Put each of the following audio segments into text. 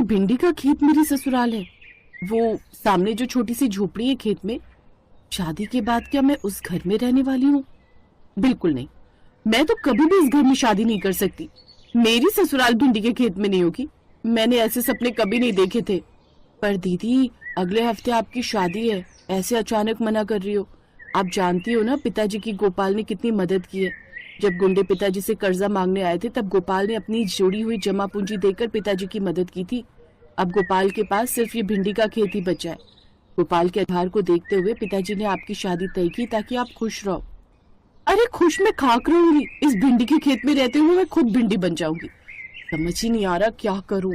भिंडी का खेत मेरी ससुराल है। वो सामने जो छोटी सी झोपड़ी है खेत में। शादी के बाद क्या मैं उस घर में रहने वाली हूँ? बिल्कुल नहीं। मैं तो कभी भी इस घर में शादी नहीं कर सकती। मेरी ससुराल भिंडी के खेत में नहीं होगी। मैंने ऐसे सपने कभी नहीं देखे थे। पर दीदी, अगले हफ्ते आपकी शादी है, ऐसे अचानक मना कर रही हो? आप जानती हो ना पिताजी की गोपाल ने कितनी मदद की है। जब गुंडे पिताजी से कर्जा मांगने आए थे तब गोपाल ने अपनी जोड़ी हुई जमा पूंजी देकर पिताजी की मदद की थी। अब गोपाल के पास सिर्फ ये भिंडी का खेत ही बचा है। गोपाल के आधार को देखते हुए पिताजी ने आपकी शादी तय की ताकि आप खुश रहो। अरे खुश मैं खाक रहूंगी? इस भिंडी के खेत में रहते हुए मैं खुद भिंडी बन जाऊंगी। समझ ही नहीं आ रहा क्या करूं।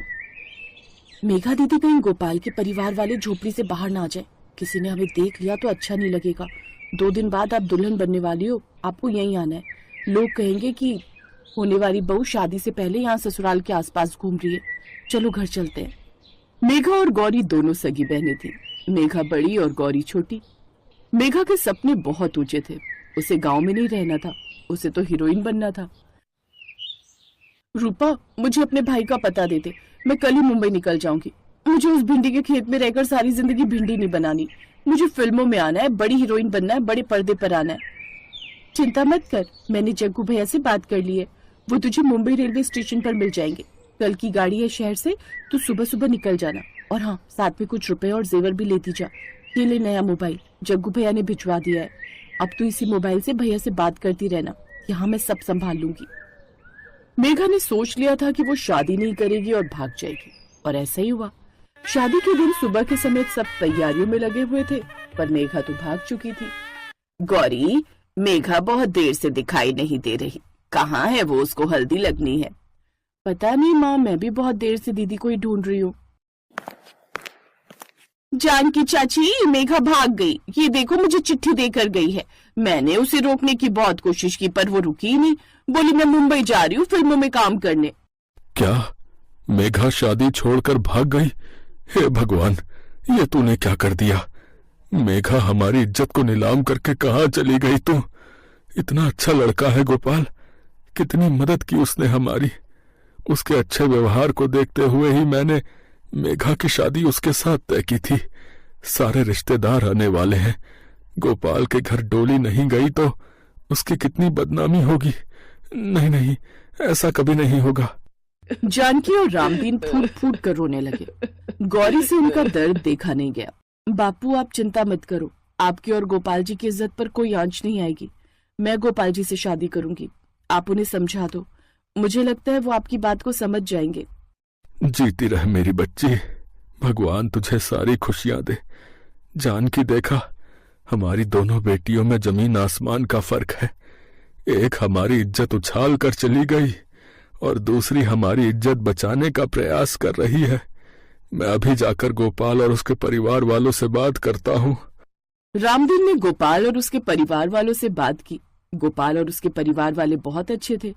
मेघा दीदी, कहीं गोपाल के परिवार वाले झोपड़ी से बाहर ना आ जाए। किसी ने हमें देख लिया तो अच्छा नहीं लगेगा। 2 दिन बाद आप दुल्हन बनने वाली हो, आपको यहीं आना है। लोग कहेंगे कि होने वाली बहू शादी से पहले यहाँ ससुराल के आसपास घूम रही है। चलो घर चलते हैं। मेघा और गौरी दोनों सगी बहनें थी। मेघा बड़ी और गौरी छोटी। मेघा के सपने बहुत ऊंचे थे। उसे गांव में नहीं रहना था, उसे तो हीरोइन बनना था। रूपा, मुझे अपने भाई का पता दे दे। मैं कल ही मुंबई निकल जाऊंगी। मुझे उस भिंडी के खेत में रहकर सारी जिंदगी भिंडी नहीं बनानी। मुझे फिल्मों में आना है, बड़ी हीरोइन बनना है, बड़े पर्दे पर आना है। चिंता मत कर, मैंने जग्गू भैया से बात कर ली है। वो तुझे मुंबई रेलवे स्टेशन पर मिल जाएंगे। कल की गाड़ी है शहर से, तो सुबह सुबह निकल जाना। और हाँ, साथ में कुछ रुपए और जेवर भी लेती जा। ये ले नया मोबाइल, जग्गू भैया ने भिजवा दिया है। अब तू इसी मोबाइल से भैया से बात करती रहना। यहाँ मैं सब संभाल लूंगी। मेघा ने सोच लिया था कि वो शादी नहीं करेगी और भाग जाएगी, और ऐसा ही हुआ। शादी के दिन सुबह के समय सब तैयारियों में लगे हुए थे, पर मेघा तो भाग चुकी थी। गौरी, मेघा बहुत देर से दिखाई नहीं दे रही। कहाँ है वो? उसको हल्दी लगनी है। पता नहीं माँ, मैं भी बहुत देर से दीदी को ही ढूंढ रही हूँ। जानकी चाची, मेघा भाग गई। ये देखो, मुझे चिट्ठी देकर गई है। मैंने उसे रोकने की बहुत कोशिश की पर वो रुकी ही नहीं। बोली मैं मुंबई जा रही हूँ फिल्मों में काम करने। क्या मेघा शादी छोड़कर भाग गई? हे भगवान, ये तूने क्या कर दिया? मेघा हमारी इज्जत को नीलाम करके कहाँ चली गई तू? इतना अच्छा लड़का है गोपाल, कितनी मदद की उसने हमारी। उसके अच्छे व्यवहार को देखते हुए ही मैंने मेघा की शादी उसके साथ तय की थी। सारे रिश्तेदार आने वाले हैं। गोपाल के घर डोली नहीं गई तो उसकी कितनी बदनामी होगी। नहीं नहीं, ऐसा कभी नहीं होगा। जानकी और रामदीन फूट फूट कर रोने लगे। गौरी से उनका दर्द देखा नहीं गया। बापू, आप चिंता मत करो। आपकी और गोपाल जी की इज्जत पर कोई आंच नहीं आएगी। मैं गोपाल जी से शादी करूंगी। आप उन्हें समझा दो। मुझे लगता है वो आपकी बात को समझ जाएंगे। जीती रह मेरी बच्ची, भगवान तुझे सारी खुशियां दे। जानकी, देखा, हमारी दोनों बेटियों में जमीन आसमान का फर्क है। एक हमारी इज्जत उछाल कर चली गई और दूसरी हमारी इज्जत बचाने का प्रयास कर रही है। मैं अभी जाकर गोपाल और उसके परिवार वालों से बात करता हूँ। रामदीन ने गोपाल और उसके परिवार वालों से बात की। गोपाल और उसके परिवार वाले बहुत अच्छे थे।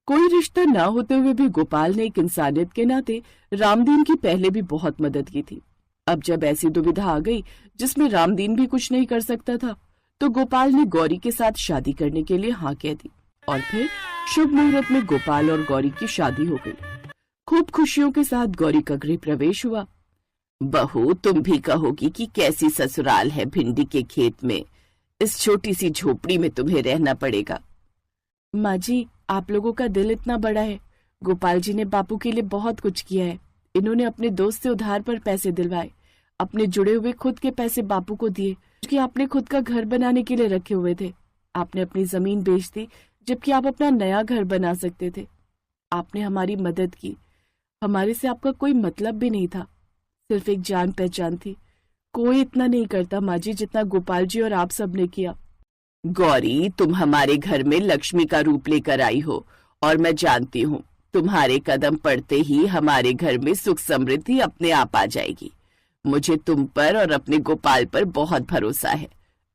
कोई रिश्ता ना होते हुए भी गोपाल ने एक इंसानियत के नाते रामदीन की पहले भी बहुत मदद की थी। अब जब ऐसी दुविधा आ गई जिसमें रामदीन भी कुछ नहीं कर सकता था, तो गोपाल ने गौरी के साथ शादी करने के लिए हाँ कह दी। और फिर शुभ मुहूर्त में गोपाल और गौरी की शादी हो गई। खूब खुशियों के साथ गौरी का गृह प्रवेश हुआ। बहू, तुम भी कहोगी कि कैसी ससुराल है भिंडी के खेत में। इस छोटी सी झोपड़ी में तुम्हें रहना पड़ेगा। माँ जी, आप लोगों का दिल इतना बड़ा है। गोपाल जी ने बापू के लिए बहुत कुछ किया है। इन्होंने अपने दोस्त से उधार पर पैसे दिलवाए, अपने जुड़े हुए खुद के पैसे बापू को दिए, क्योंकि आपने खुद का घर बनाने के लिए रखे हुए थे। आपने अपनी जमीन बेच दी, जबकि आप अपना नया घर बना सकते थे। आपने हमारी मदद की। हमारे से आपका कोई मतलब भी नहीं था, सिर्फ एक जान पहचान थी। कोई इतना नहीं करता माँ जी जितना गोपाल जी और आप सब ने किया। गौरी, तुम हमारे घर में लक्ष्मी का रूप लेकर आई हो, और मैं जानती हूँ तुम्हारे कदम पड़ते ही हमारे घर में सुख समृद्धि अपने आप आ जाएगी। मुझे तुम पर और अपने गोपाल पर बहुत भरोसा है।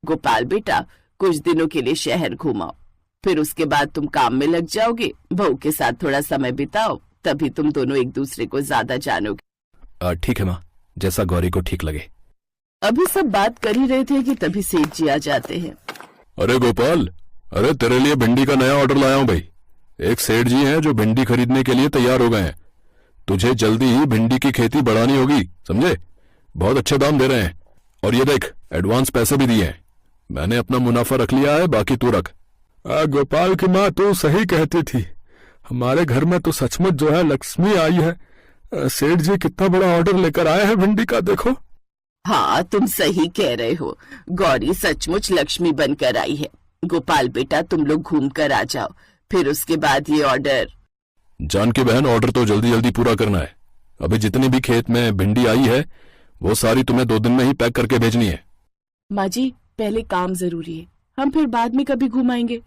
गोपाल बेटा, कुछ दिनों के लिए शहर घुमाओ, फिर उसके बाद तुम काम में लग जाओगे। बहू के साथ थोड़ा समय बिताओ, तभी तुम दोनों एक दूसरे को ज्यादा जानोगे। ठीक है माँ, जैसा गौरी को ठीक लगे। अभी सब बात कर ही रहे थे कि तभी सेठ जी आ जाते हैं। अरे गोपाल, अरे तेरे लिए भिंडी का नया ऑर्डर लाया हूं भाई। एक सेठ जी हैं जो भिंडी खरीदने के लिए तैयार हो गए हैं। तुझे जल्दी ही भिंडी की खेती बढ़ानी होगी, समझे? बहुत अच्छे दाम दे रहे हैं। और ये देख, एडवांस पैसे भी दिए हैं। मैंने अपना मुनाफा रख लिया है, बाकी तू रख। गोपाल की माँ तो सही कहती थी। हमारे घर में तो सचमुच जो है लक्ष्मी आई है। सेठ जी कितना बड़ा ऑर्डर लेकर आए हैं भिंडी का, देखो। हाँ, तुम सही कह रहे हो। गौरी सचमुच लक्ष्मी बनकर आई है। गोपाल बेटा, तुम लोग घूम कर आ जाओ, फिर उसके बाद ये ऑर्डर। जानकी बहन, ऑर्डर तो जल्दी जल्दी पूरा करना है। अभी जितनी भी खेत में भिंडी आई है वो सारी तुम्हें 2 दिन में ही पैक करके भेजनी है। माँ जी, पहले काम जरूरी है, हम फिर बाद में कभी घुमाएंगे।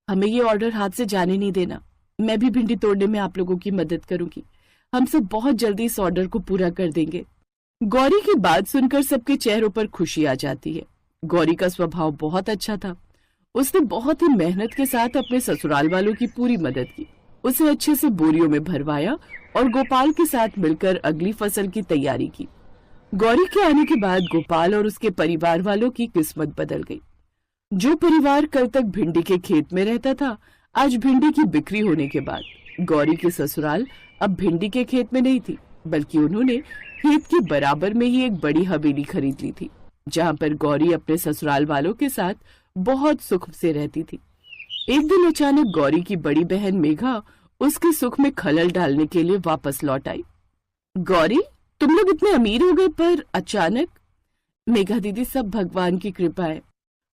हमें ये ऑर्डर हाथ से जाने नहीं देना। मैं भी भिंडी तोड़ने में आप लोगों की मदद करूंगी। हम सब बहुत जल्दी इस ऑर्डर को पूरा कर देंगे। गौरी की बात सुनकर सबके चेहरों पर खुशी आ जाती है। गौरी का स्वभाव बहुत अच्छा था। उसने बहुत ही मेहनत के साथ अपने ससुराल वालों की पूरी मदद की। उसे अच्छे से बोरियों में भरवाया और गोपाल के साथ मिलकर अगली फसल की तैयारी की। गौरी के आने के बाद गोपाल और उसके परिवार वालों की किस्मत बदल गई। जो परिवार कल तक भिंडी के खेत में रहता था, आज भिंडी की बिक्री होने के बाद गौरी की ससुराल अब भिंडी के खेत में नहीं थी, बल्कि उन्होंने खेत के बराबर में ही एक बड़ी हवेली खरीद ली थी, जहां पर गौरी अपने ससुराल वालों के साथ बहुत सुख से रहती थी। एक दिन अचानक गौरी की बड़ी बहन मेघा उसके सुख में खलल डालने के लिए वापस लौट आई। गौरी, तुम लोग इतने अमीर हो गए, पर अचानक? मेघा दीदी, सब भगवान की कृपा है।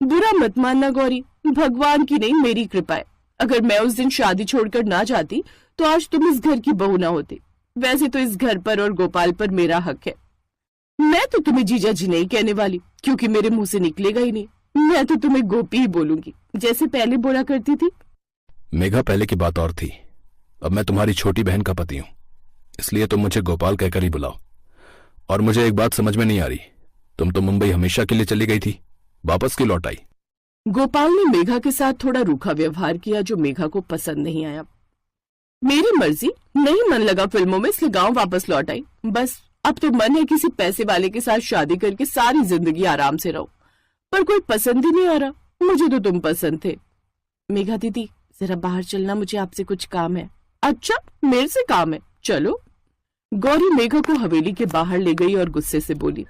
बुरा मत मानना गौरी, भगवान की नहीं, मेरी कृपा है। अगर मैं उस दिन शादी छोड़कर ना जाती तो आज तुम इस घर की बहू ना होती। वैसे तो इस घर पर और गोपाल पर मेरा हक है। मैं तो तुम्हें जीजा जी नहीं कहने वाली, क्योंकि मेरे मुंह से निकलेगा ही नहीं। मैं तो तुम्हें गोपी ही बोलूंगी, जैसे पहले बोला करती थी। मेघा, पहले की बात और थी। अब मैं तुम्हारी छोटी बहन का पति हूं, इसलिए तुम मुझे गोपाल कहकर ही बुलाओ। और मुझे एक बात समझ में नहीं आ रही, तुम तो मुंबई हमेशा के लिए चली गई थी, वापस क्यों लौट आई? गोपाल ने मेघा के साथ थोड़ा रूखा व्यवहार किया, जो मेघा को पसंद नहीं आया। मेरी मर्जी, नहीं मन लगा फिल्मों में, इसलिए गांव वापस लौट आई। बस अब तो मन है किसी पैसे वाले के साथ शादी करके सारी जिंदगी आराम से रहो, पर कोई पसंद ही नहीं आ रहा। मुझे तो तुम पसंद थे। मेघा दीदी, जरा बाहर चलना, मुझे आपसे कुछ काम है। अच्छा, मेरे से काम है, चलो। गौरी मेघा को हवेली के बाहर ले गई और गुस्से से बोली,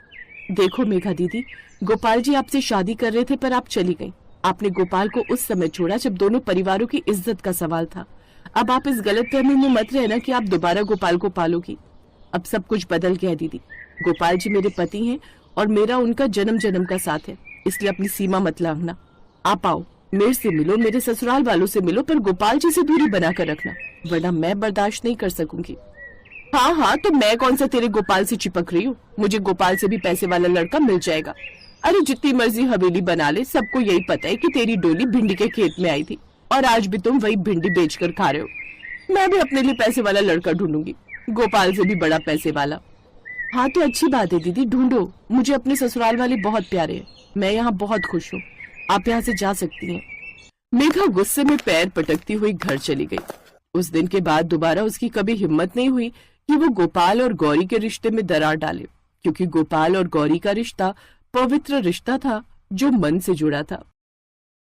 देखो मेघा दीदी, गोपाल जी आपसे शादी कर रहे थे, पर आप चली गई। आपने गोपाल को उस समय छोड़ा जब दोनों परिवारों की इज्जत का सवाल था। अब आप इस गलतफहमी में मत रहना कि आप दोबारा गोपाल को पालोगी। अब सब कुछ बदल गया है दीदी। गोपाल जी मेरे पति हैं और मेरा उनका जन्म जन्म का साथ है, इसलिए अपनी सीमा मत लांघना। आप आओ, मेरे से मिलो, मेरे ससुराल वालों से मिलो, पर गोपाल जी से दूरी बनाकर रखना, वरना मैं बर्दाश्त नहीं कर सकूंगी। हाँ हाँ, तो मैं कौन सा तेरे गोपाल से चिपक रही हूँ? मुझे गोपाल से भी पैसे वाला लड़का मिल जाएगा। अरे जितनी मर्जी हवेली बना ले, सबको यही पता है कि तेरी डोली भिंडी के खेत में आई थी और आज भी तुम वही भिंडी बेचकर खा रहे हो। मैं भी अपने लिए पैसे वाला लड़का ढूंढूंगी, गोपाल से भी बड़ा पैसे वाला। हाँ तो अच्छी बात है दीदी, ढूंढो। मुझे अपने ससुराल वाले बहुत प्यारे हैं, मैं यहाँ बहुत खुश हूँ। आप यहाँ से जा सकती हैं। मेघा गुस्से में पैर पटकती हुई घर चली गई। उस दिन के बाद दोबारा उसकी कभी हिम्मत नहीं हुई कि वो गोपाल और गौरी के रिश्ते में दरार डाले, क्योंकि गोपाल और गौरी का रिश्ता पवित्र रिश्ता था जो मन से जुड़ा था।